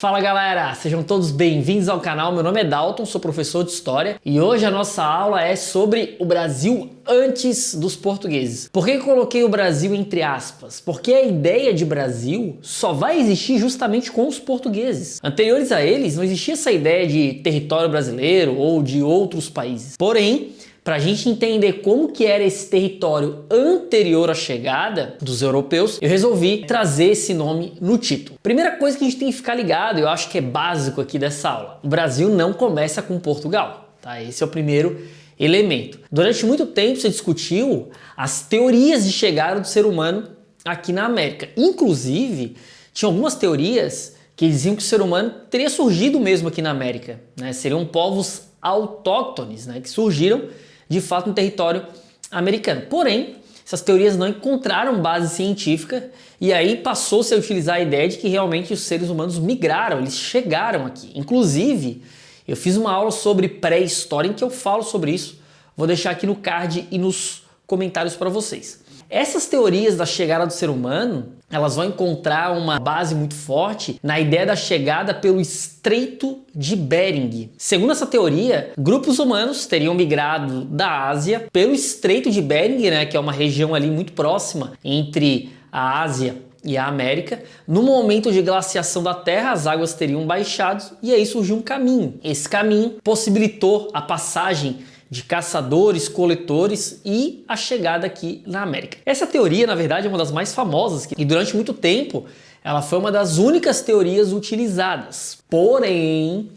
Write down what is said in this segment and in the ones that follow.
Fala galera, sejam todos bem-vindos ao canal. Meu nome é Dalton, sou professor de História e hoje a nossa aula é sobre o Brasil antes dos portugueses. Por que eu coloquei o Brasil entre aspas? Porque a ideia de Brasil só vai existir justamente com os portugueses. Anteriores a eles não existia essa ideia de território brasileiro ou de outros países. Porém, para a gente entender como que era esse território anterior à chegada dos europeus, eu resolvi trazer esse nome no título. Primeira coisa que a gente tem que ficar ligado, eu acho que é básico aqui dessa aula: o Brasil não começa com Portugal, tá? Esse é o primeiro elemento. Durante muito tempo se discutiu as teorias de chegada do ser humano aqui na América. Inclusive, tinha algumas teorias que diziam que o ser humano teria surgido mesmo aqui na América, né? Seriam povos autóctones, né? Que surgiram de fato no território americano. Porém, essas teorias não encontraram base científica e aí passou-se a utilizar a ideia de que realmente os seres humanos migraram, eles chegaram aqui. Inclusive, eu fiz uma aula sobre pré-história em que eu falo sobre isso. Vou deixar aqui no card e nos comentários para vocês. Essas teorias da chegada do ser humano, elas vão encontrar uma base muito forte na ideia da chegada pelo Estreito de Bering. Segundo essa teoria, grupos humanos teriam migrado da Ásia pelo Estreito de Bering, né, que é uma região ali muito próxima entre a Ásia e a América. No momento de glaciação da Terra, as águas teriam baixado e aí surgiu um caminho. Esse caminho possibilitou a passagem de caçadores, coletores e a chegada aqui na América. Essa teoria, na verdade, é uma das mais famosas e durante muito tempo ela foi uma das únicas teorias utilizadas. Porém,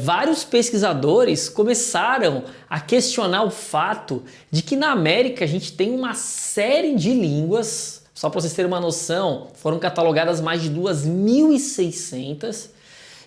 vários pesquisadores começaram a questionar o fato de que na América a gente tem uma série de línguas. Só para vocês terem uma noção, foram catalogadas mais de 2.600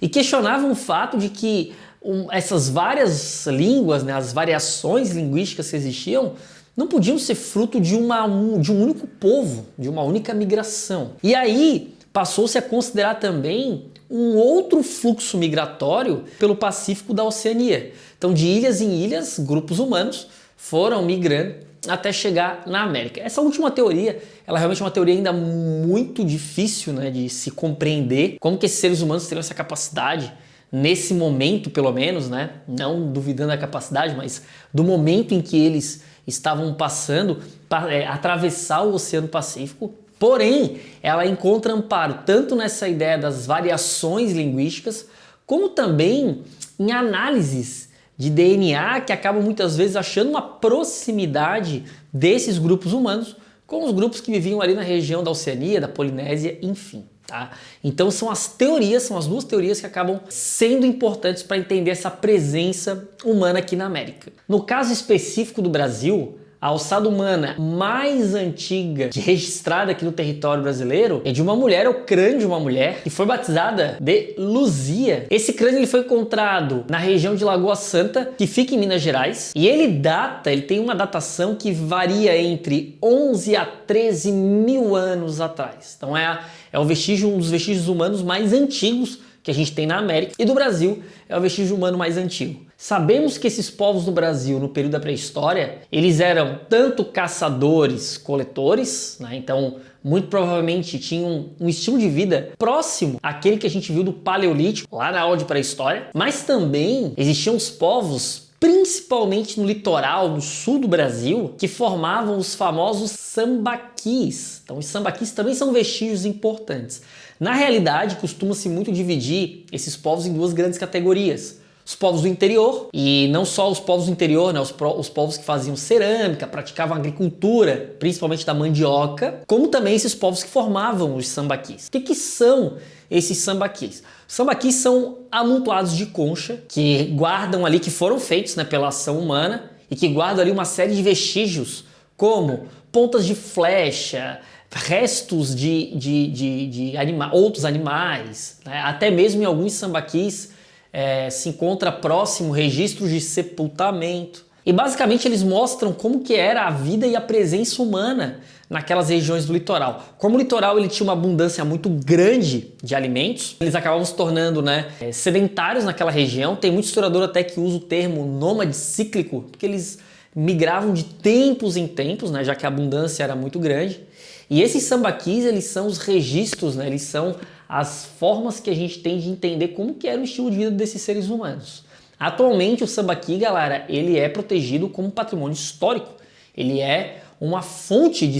e questionavam o fato de que essas várias línguas, né, as variações linguísticas que existiam, não podiam ser fruto de um único povo, de uma única migração. E aí passou-se a considerar também um outro fluxo migratório pelo Pacífico da Oceania. Então, de ilhas em ilhas, grupos humanos foram migrando até chegar na América. Essa última teoria, ela realmente é uma teoria ainda muito difícil, né, de se compreender como que esses seres humanos teriam essa capacidade nesse momento, pelo menos, né? Não duvidando da capacidade, mas do momento em que eles estavam passando para atravessar o Oceano Pacífico. Porém, ela encontra amparo tanto nessa ideia das variações linguísticas, como também em análises de DNA que acabam muitas vezes achando uma proximidade desses grupos humanos com os grupos que viviam ali na região da Oceania, da Polinésia, enfim. Tá? Então são as duas teorias que acabam sendo importantes para entender essa presença humana aqui na América. No caso específico do Brasil, a alçada humana mais antiga registrada aqui no território brasileiro é de uma mulher, é o crânio de uma mulher, que foi batizada de Luzia. Esse crânio ele foi encontrado na região de Lagoa Santa, que fica em Minas Gerais, e ele tem uma datação que varia entre 11 a 13 mil anos atrás. Então um dos vestígios humanos mais antigos que a gente tem na América, e do Brasil é o vestígio humano mais antigo. Sabemos que esses povos no Brasil, no período da pré-história, eles eram tanto caçadores, coletores, né? Então muito provavelmente tinham um estilo de vida próximo àquele que a gente viu do Paleolítico, lá na aula de pré-história, mas também existiam os povos, principalmente no litoral, no sul do Brasil, que formavam os famosos sambaquis. Então os sambaquis também são vestígios importantes. Na realidade, costuma-se muito dividir esses povos em duas grandes categorias: os povos do interior, e não só os povos do interior, né, os povos que faziam cerâmica, praticavam agricultura, principalmente da mandioca, como também esses povos que formavam os sambaquis. O que são esses sambaquis? Os sambaquis são amontoados de concha que guardam ali, que foram feitos, né, pela ação humana, e que guardam ali uma série de vestígios, como pontas de flecha, restos de outros animais, né? Até mesmo em alguns sambaquis se encontra próximo registros de sepultamento. E basicamente eles mostram como que era a vida e a presença humana naquelas regiões do litoral. Como o litoral ele tinha uma abundância muito grande de alimentos, eles acabavam se tornando, né, sedentários naquela região. Tem muito historiador até que usa o termo nômade cíclico, porque eles migravam de tempos em tempos, né, já que a abundância era muito grande. E esses sambaquis, eles são os registros, né, eles são as formas que a gente tem de entender como que era o estilo de vida desses seres humanos. Atualmente o sambaqui, galera, ele é protegido como patrimônio histórico. Ele é uma fonte de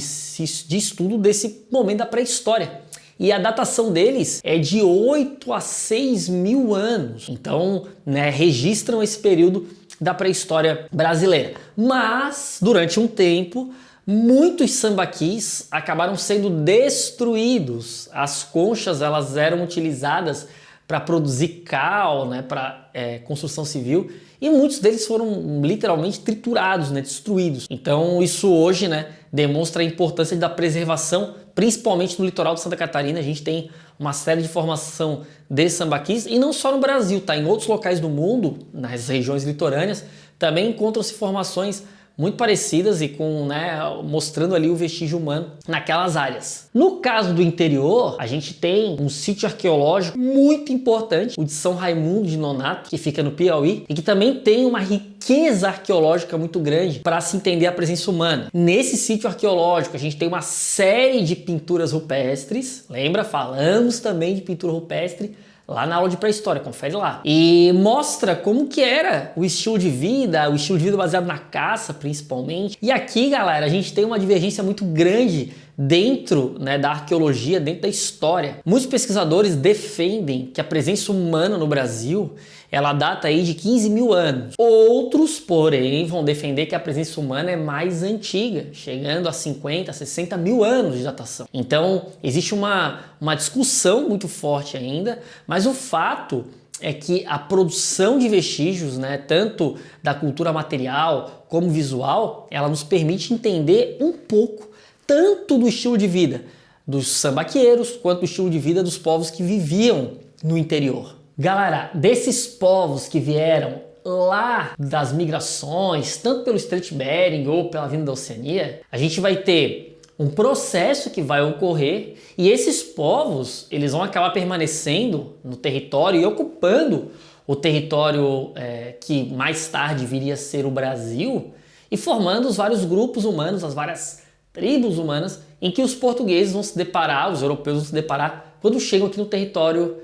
estudo desse momento da pré-história. E a datação deles é de 8 a 6 mil anos. Então, né, registram esse período da pré-história brasileira. Mas, durante um tempo, muitos sambaquis acabaram sendo destruídos. As conchas, elas eram utilizadas para produzir cal, né, para construção civil, e muitos deles foram literalmente triturados, né, destruídos. Então isso hoje, né, demonstra a importância da preservação, principalmente no litoral de Santa Catarina. A gente tem uma série de formação de sambaquis, e não só no Brasil, tá? Em outros locais do mundo, nas regiões litorâneas, também encontram-se formações muito parecidas e com, né, mostrando ali o vestígio humano naquelas áreas. No caso do interior, a gente tem um sítio arqueológico muito importante, o de São Raimundo de Nonato, que fica no Piauí, e que também tem uma riqueza arqueológica muito grande para se entender a presença humana. Nesse sítio arqueológico, a gente tem uma série de pinturas rupestres. Lembra? Falamos também de pintura rupestre lá na aula de pré-história, confere lá. E mostra como que era o estilo de vida baseado na caça, principalmente. E aqui, galera, a gente tem uma divergência muito grande dentro, né, da arqueologia, dentro da história. Muitos pesquisadores defendem que a presença humana no Brasil, ela data aí de 15 mil anos. Outros, porém, vão defender que a presença humana é mais antiga, chegando a 50, 60 mil anos de datação. Então, existe uma discussão muito forte ainda, mas o fato é que a produção de vestígios, né, tanto da cultura material como visual, ela nos permite entender um pouco tanto do estilo de vida dos sambaqueiros quanto do estilo de vida dos povos que viviam no interior. Galera, desses povos que vieram lá das migrações, tanto pelo Estreito de Bering ou pela vinda da Oceania, a gente vai ter um processo que vai ocorrer, e esses povos, eles vão acabar permanecendo no território e ocupando o território que mais tarde viria a ser o Brasil, e formando os vários grupos humanos, as várias tribos humanas, em que os portugueses vão se deparar, os europeus vão se deparar quando chegam aqui no território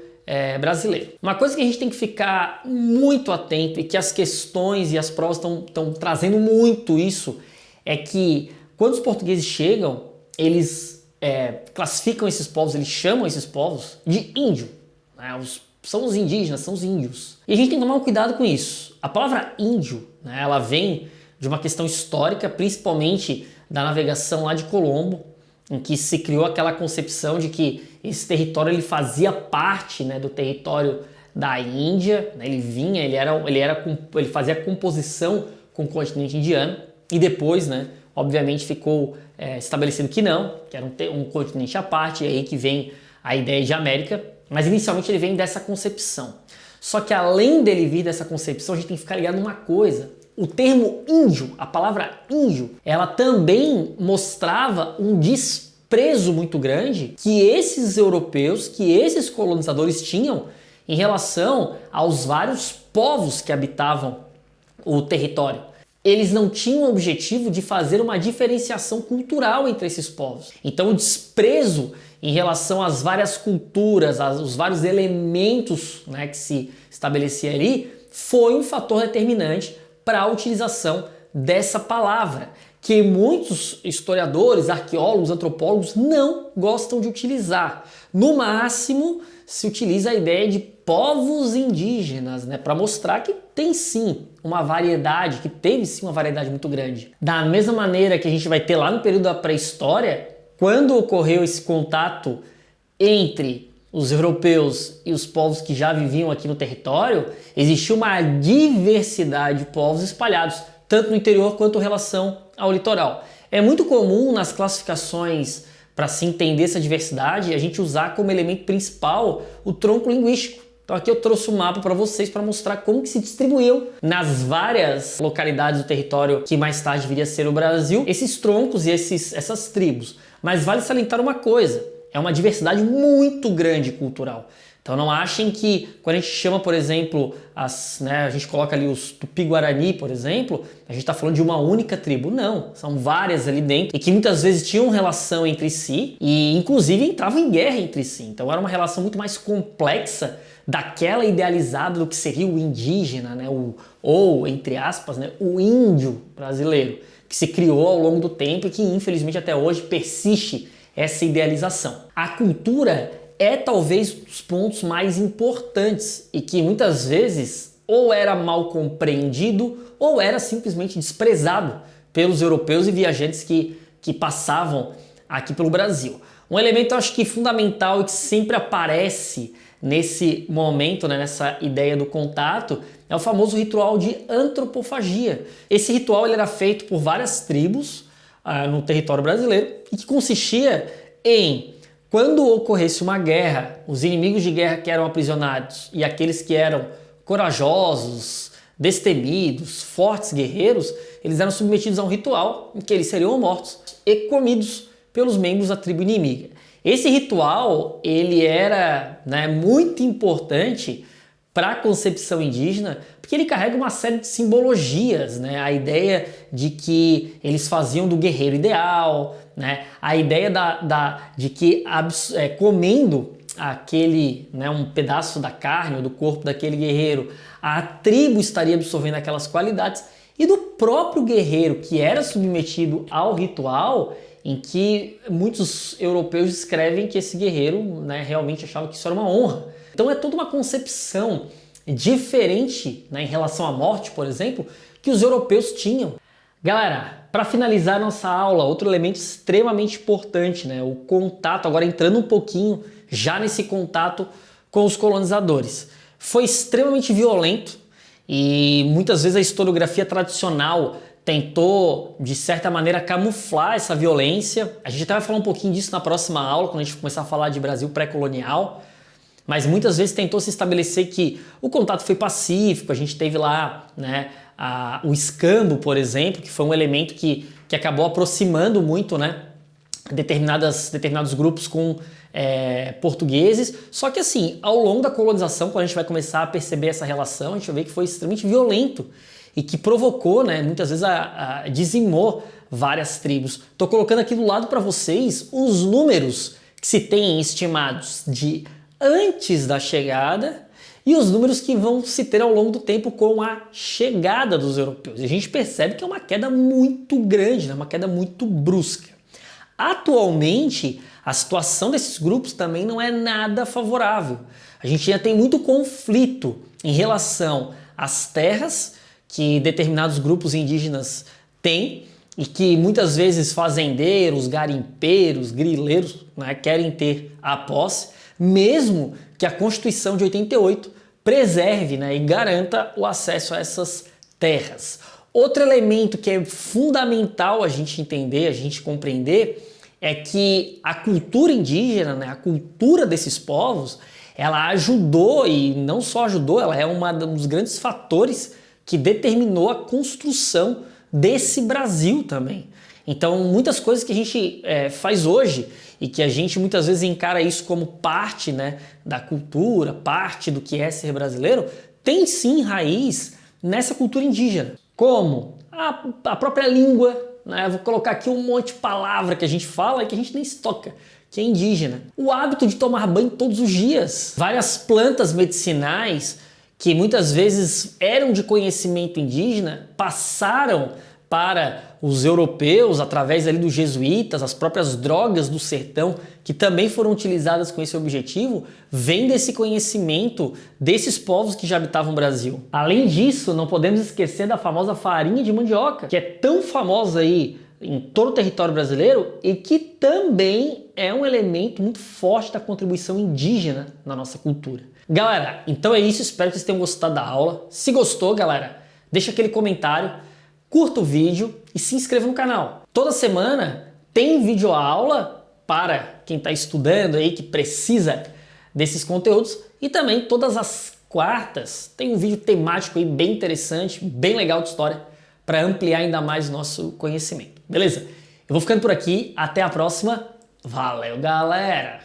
brasileiro. Uma coisa que a gente tem que ficar muito atento, e que as questões e as provas estão trazendo muito isso, é que quando os portugueses chegam, eles classificam esses povos, eles chamam esses povos de índio, né? São os indígenas, são os índios. E a gente tem que tomar um cuidado com isso. A palavra índio, né, ela vem de uma questão histórica, principalmente da navegação lá de Colombo, em que se criou aquela concepção de que esse território ele fazia parte, né, do território da Índia, né? Ele fazia composição com o continente indiano, e depois, né, obviamente ficou estabelecido que não, que era um continente à parte, e aí que vem a ideia de América, mas inicialmente ele vem dessa concepção. Só que além dele vir dessa concepção, a gente tem que ficar ligado numa coisa. O termo índio, a palavra índio, ela também mostrava um desprezo muito grande que esses europeus, que esses colonizadores tinham em relação aos vários povos que habitavam o território. Eles não tinham o objetivo de fazer uma diferenciação cultural entre esses povos. Então o desprezo em relação às várias culturas, os vários elementos, né, que se estabelecia ali, foi um fator determinante para a utilização dessa palavra, que muitos historiadores, arqueólogos, antropólogos não gostam de utilizar. No máximo, se utiliza a ideia de povos indígenas, né, para mostrar que tem sim uma variedade, que teve sim uma variedade muito grande. Da mesma maneira que a gente vai ter lá no período da pré-história, quando ocorreu esse contato entre os europeus e os povos que já viviam aqui no território, existiu uma diversidade de povos espalhados, tanto no interior quanto em relação ao litoral. É muito comum nas classificações, para se entender essa diversidade, a gente usar como elemento principal o tronco linguístico. Então aqui eu trouxe um mapa para vocês para mostrar como que se distribuiu nas várias localidades do território que mais tarde viria a ser o Brasil, esses troncos e essas tribos. Mas vale salientar uma coisa, é uma diversidade muito grande cultural. Então não achem que quando a gente chama, por exemplo, a gente coloca ali os Tupi-Guarani, por exemplo, a gente está falando de uma única tribo. Não, são várias ali dentro e que muitas vezes tinham relação entre si e inclusive entravam em guerra entre si. Então era uma relação muito mais complexa daquela idealizada do que seria o indígena, né? Ou, entre aspas, né? O índio brasileiro, que se criou ao longo do tempo e que infelizmente até hoje persiste essa idealização. A cultura é talvez um dos pontos mais importantes e que muitas vezes ou era mal compreendido ou era simplesmente desprezado pelos europeus e viajantes que passavam aqui pelo Brasil. Um elemento eu acho que fundamental e que sempre aparece nesse momento, né, nessa ideia do contato, é o famoso ritual de antropofagia. Esse ritual ele era feito por várias tribos no território brasileiro e que consistia em, quando ocorresse uma guerra, os inimigos de guerra que eram aprisionados e aqueles que eram corajosos, destemidos, fortes guerreiros, eles eram submetidos a um ritual em que eles seriam mortos e comidos pelos membros da tribo inimiga. Esse ritual ele era, né, muito importante para a concepção indígena, porque ele carrega uma série de simbologias, né? A ideia de que eles faziam do guerreiro ideal, né? A ideia de que comendo aquele, né, um pedaço da carne ou do corpo daquele guerreiro, a tribo estaria absorvendo aquelas qualidades, e do próprio guerreiro que era submetido ao ritual, em que muitos europeus descrevem que esse guerreiro, né, realmente achava que isso era uma honra. Então é toda uma concepção diferente, né, em relação à morte, por exemplo, que os europeus tinham. Galera, para finalizar nossa aula, outro elemento extremamente importante, né, o contato, agora entrando um pouquinho já nesse contato com os colonizadores. Foi extremamente violento e muitas vezes a historiografia tradicional tentou, de certa maneira, camuflar essa violência. A gente até vai falar um pouquinho disso na próxima aula, quando a gente começar a falar de Brasil pré-colonial. Mas muitas vezes tentou se estabelecer que o contato foi pacífico. A gente teve lá, né, o escambo, por exemplo, que foi um elemento que acabou aproximando muito, né, determinados grupos com portugueses. Só que assim, ao longo da colonização, quando a gente vai começar a perceber essa relação, a gente vai ver que foi extremamente violento e que provocou, né, muitas vezes dizimou várias tribos. Estou colocando aqui do lado para vocês os números que se tem estimados de antes da chegada e os números que vão se ter ao longo do tempo com a chegada dos europeus. E a gente percebe que é uma queda muito grande, né, uma queda muito brusca. Atualmente, a situação desses grupos também não é nada favorável. A gente ainda tem muito conflito em relação às terras que determinados grupos indígenas têm e que muitas vezes fazendeiros, garimpeiros, grileiros, né, querem ter a posse, mesmo que a Constituição de 88 preserve, né, e garanta o acesso a essas terras. Outro elemento que é fundamental a gente entender, a gente compreender, é que a cultura indígena, né, a cultura desses povos, ela ajudou, e não só ajudou, ela é um dos grandes fatores que determinou a construção desse Brasil também. Então, muitas coisas que a gente faz hoje e que a gente muitas vezes encara isso como parte, né, da cultura, parte do que é ser brasileiro, tem sim raiz nessa cultura indígena. Como a própria língua, né? Vou colocar aqui um monte de palavra que a gente fala e que a gente nem se toca, que é indígena. O hábito de tomar banho todos os dias. Várias plantas medicinais que muitas vezes eram de conhecimento indígena passaram para os europeus através ali dos jesuítas, as próprias drogas do sertão que também foram utilizadas com esse objetivo, vem desse conhecimento desses povos que já habitavam o Brasil. Além disso, não podemos esquecer da famosa farinha de mandioca, que é tão famosa aí em todo o território brasileiro e que também é um elemento muito forte da contribuição indígena na nossa cultura. Galera, então é isso, espero que vocês tenham gostado da aula. Se gostou, galera, deixa aquele comentário, curta o vídeo e se inscreva no canal. Toda semana tem videoaula para quem está estudando aí, que precisa desses conteúdos, e também todas as quartas tem um vídeo temático aí bem interessante, bem legal de história, para ampliar ainda mais o nosso conhecimento. Beleza? Eu vou ficando por aqui, até a próxima. Valeu, galera!